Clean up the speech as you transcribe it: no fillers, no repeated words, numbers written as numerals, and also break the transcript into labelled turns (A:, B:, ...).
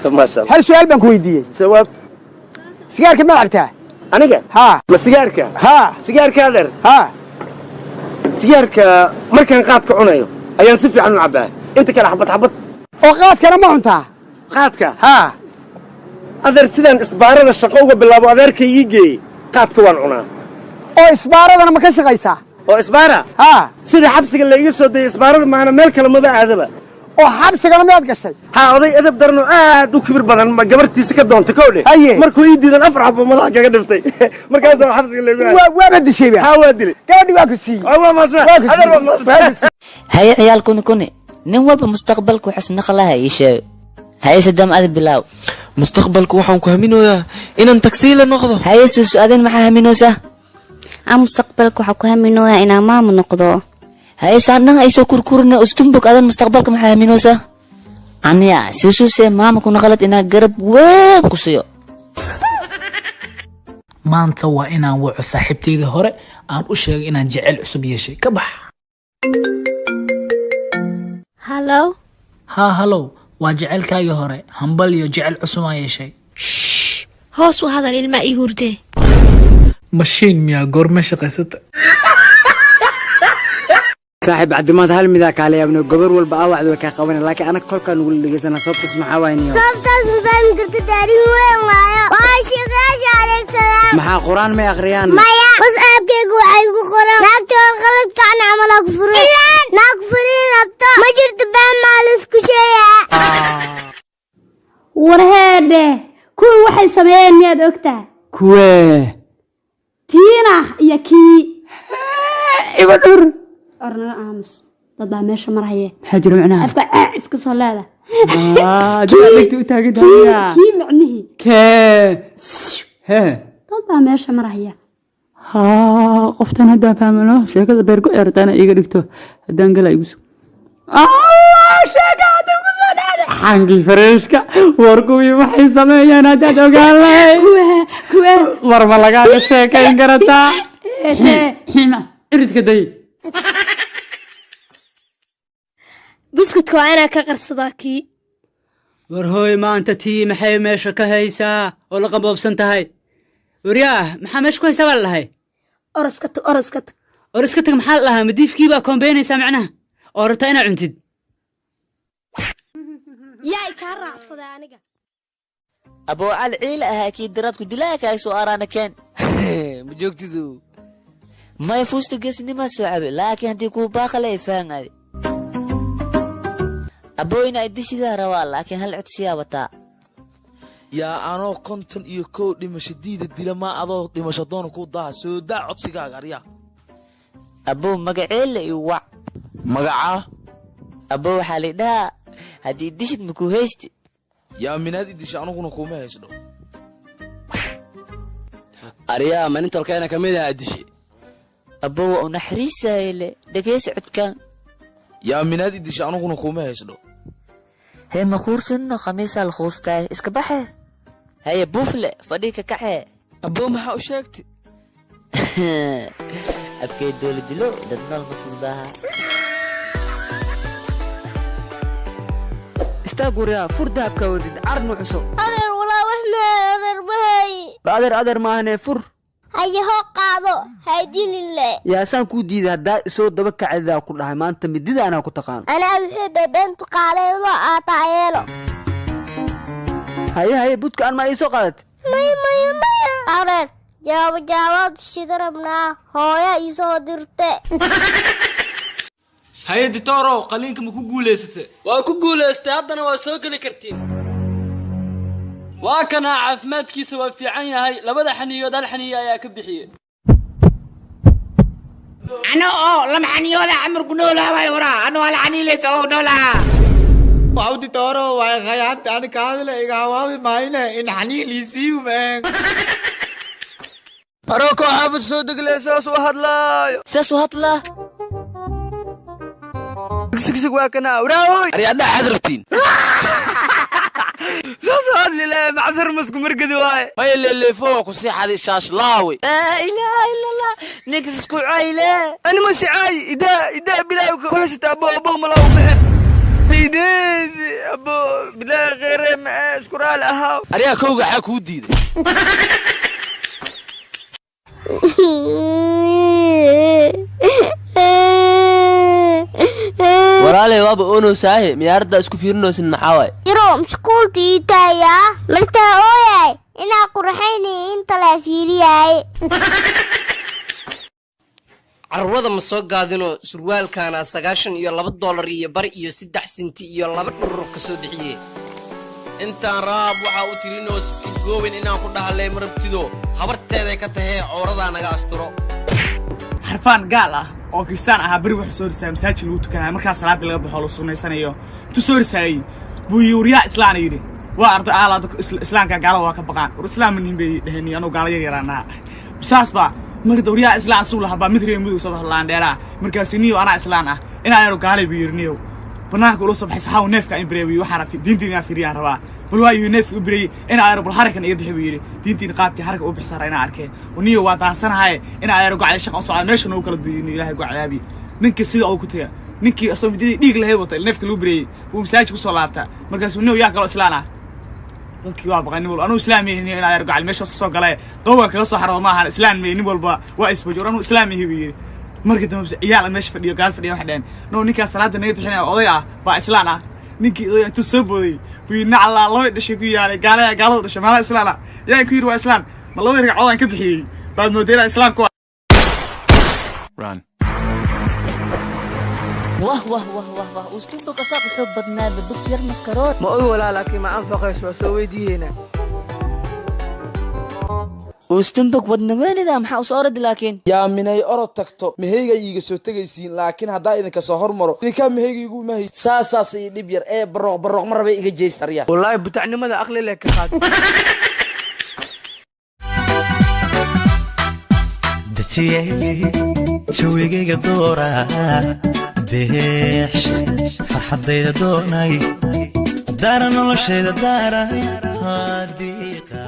A: ما شاء الله
B: هل سؤال بنك ويديه
A: جواب
B: سيجارك ما لعبتها
A: أنا
B: ها
A: ما سيجارك
B: ها
A: سيجارك هذا
B: ها
A: سيجارك ما كان قادك عنايو أيان صفي عنو عباه أنت كلا حبط
B: وقعت كلام ما أنت
A: قادك
B: ها
A: أذر سيدان إصبارنا الشقوقة بالله أذر كي يجي قادك وان عنا
B: أو إسبارة أنا ما كنش غيسا
A: أو إصبارة
B: ها
A: سيدي حبسك اللي يسود إصبارنا معنا ملك لما بقى هذا بقى
B: أو حبسك أنا ما أتقشي
A: ها أضي إذا بدرنو دو كبر بدن ما جبرتي سكدون تكوني
B: أيه
A: مركو يدي ذا أفرح بمضاعك قدرتي مركز حبسك اللي
B: وين بدي شيء بقى
A: ها وادلي
B: كودي واكسي
A: أول ما صار هذا ما صار
C: هيا عيال كوني نواب مستقبلك وحسن خلاها يشاء هيا سدام أذب بالله
D: مستقبلك وحن كهمينو يا إن تكسيل نقضه
C: هيا سؤالين معها منوسة
E: مستقبلك وحكوها إنا ما منقضه
C: هاي سانها ايسو كركورنا استنبك هذا مستقبلك محا منوسة عنيا سوسوسة ماما كنا غلط إنها قرب وين قصيو
F: maanta waa inaan waco saaxiibtayda hore aan u sheegay inaan jecel cusub yeeshay ka bax
E: hallo
F: hallow waa jecelkaagii hore hambal iyo jecel cusub aan yeeshay
E: hoos u hadal ilma ii hurde
F: mashiin miyaa goorma shaqaysata
G: صاحب عدمات هالمذاك علي ابن الجبر والبقاوعد وكاقوين لكن أنا كل كان أقول لك أنا صوت اسمع حواني
H: صوت اسمع قلت داري وين معايا واشي غاش عليك سلام
G: محا قرآن ما يقريان
H: ما يا بس أبكي وعيق قرآن ناكتو الغلط كان عمل أكفرين إلان ناكفرين أبطا ما جرت بان مالسك شيء
I: ورهاده كل واحد سمعين مياد أكتا
G: كوي
I: تينا يا كي
G: إيوه
I: أرنا أمس ضد ماشي مرحية
G: حجر معناها
I: أفكار إسك صلاة
G: جالك تأكد هيا
I: كي معنيه
G: ها
I: ضد ماشي مرحية
G: قفتنا هدا فهمنا شيء كذا بيرجو إرتانا يقدرتو هدان قلا يبسو شيء كذا يبسو حنقي فريشكا وركوي وحي سميان هدا دوغان لي كوه ورما لقاك الشيء كاين قرتا حما إرد كداي
E: بسكتكو أنا كقرصداكي
G: ورهوي ما أنت تي محي ماشا كهيسا ولا قبوب سنتهاي ورياه محا ماش كويسا ولا هاي أرسكتك محال لها مديف كيبا كومبيني سامعناها أورتاينا عنتد
E: ياي كارع صدانيقا
C: أبو العيلة هاكي دراتكو دلاك هاي سؤارانا كان
G: مجوكتي ذو
C: ما يفوز تقسني ما سوعبي لكن هدي كو باقلا يفان هذي أبوينا إدشي ذا روال لكن هل عدسيا وطا
D: يا أنا كنت يكو لما شديد الدلماء أضو لما شدون كو ضاها سودا عدسيقا غريا
C: أبو مقعيل يوع
D: مقعا
C: أبو حالي دا هدي إدشي مكو هيستي
D: يا من هذه إدشي أنا كنا كوما هيسدو
G: أريا من انت الكينا كميدا إدشي
C: أبو نحريسا إلي دقيس عدكان
D: يا من هذه إدشي أنا كنا كوما هيسدو
C: هي مخورسن خميسة الخوستاي اسكبحي هي بوفلة فديك كحي
G: أبو محا أشاكتي
C: أبكي دولي دلو ددنا المصندها
G: استاقور يا فردا بكودد عرنو عسو
H: أرر ولا وحنا أرر بهاي
G: أدر ما هنا فر
H: هاي هو قاضو هايدين الله
G: يا سان كو ديدا هدا سو دبك عيدا كلها ما أنت مديدا أنا كنت قان
H: أنا بحب بنت قارين ما أطايلو
G: هاي بوتك أنا ما يسو قالت
H: ماي أرر جاوب شدرمنا هويا يسو درتي
J: هاي دكتورو قلينك ما ku guuleysatay
K: waa ku guuleystay haddana waa soo gali kartiin waa kana caafimaadkiisa waa fiican yahay labada xaniyood hal xaniyo ayaa ka bixiyay
L: أنا لما حني هذا عمر قنولا ما يورا أنا ولا حني ليس قنولا
J: وعودي تورو واي خيانت أنا كاذلة إيقاوامي ماينة إن حني ليسيو مان
K: أروكو حافظ صدق لي ساسو هدلا سكسك واكنا وراوي
L: أريانا حضرتين
K: ساسو هدلي لا معذر مسكو مرقدي واي
L: ما اللي فوق وصيح هذه الشاش لاوي
C: لا إله إلا الله نكسسكو عايلة
K: أنا مسي عاي إدا بلاوك وحسة أبو ملاو بحر
M: diideysi abo bilaa kheyre ma isku raali ahaa
D: arigaa kowga xaa kuu diiday
N: walaalay waaba ono saahe miyaaradda isku fiirinaysin maxaa waay
H: yaro mashquulta ii taaya martaa ooyay inaa qurxaynay inta la fiiriyay
O: carwada ma soo gaadino surwaalkaana $92 iyo bar iyo 3 senti iyo 2 dhurur ka soo bixiyay
J: intaan raab waxa u tirinoo goobin inaan ku dhahalay marabtido habarteeda ka tahay coorada naga asturo
P: xarfaan gaal ah oo kristaan ah bari wax soo risay masaajid lagu tukanay marka salaada laga baxo loo sunnaynayo tu soo risay buu yuriya islaan yiri waa arday aalada islaamka gaalada waa ka baqaan war islaam nin bay dhahnay anoo gaal yaraana saasba marka wariya islaan soo lahaa midriye mudug soo hadlaan dheera markaas niyo ana islaan ah ina ayro gaalay buu yirniyo banaanka uu soo baxay saxaw neefka in bareeyo waxana fi diintiina fiiriyaan rabaa bal waa yu neef u bareey ina ayro bal harakan iga bixi buu yiri diintiin qaabkii haraka u bixsara ina arkay niyo waa daasanahay ina ayro gacay shaqo soo meesha noo kala duwayno ilaahay gacayaabi ninkii sida uu ku tagay ninkii asoo dhiig lahayd wata neefka loo bareey uu masaajid ku soo laabta markaas niyo yaa kala islaan ah dadkii waa baqay nin walba anuu islaamiyeen in ay argacal meesha soo galay qowga kala soo xarado ma ahan islaamiyeen nin walba waa isbajor anuu islaamiyeen buu yiri markii dambe ciyaal meesha fadhiyo gaal fadhiyo wax dheen no ninka salaada naga bixinay oday ah baa islaan ah ninkii oday intuu soo booday buu nacla loo dhashay ku yaalay gaalada dhashay mala islaan ah yaa ku yiri waa islaan ma loo yiri codaan ka bixiyay baad moodeena islaamku
D: run
C: wah wah wah wah wah ustunto ka saaq xoog badnaa baduk yar maskarood
M: ma oy walaa laakiin ma anfaqayso soo weydiiyena
C: ustunbok wadnaweynida maxaa u soo ordi laakiin
D: yaa minay orod tagto meheyga iiga soo tegaysiin laakiin haddaa idinka soo hormaro idinkaa meheyga igu imahay saasaas ii dhib yar ee barooq ma rabay iga jeystarya
M: wallaahi butacnimada aqli leh ka qaad
Q: jawigayga doora deex farxadayda doonay daara noloshayda daara hadiiqa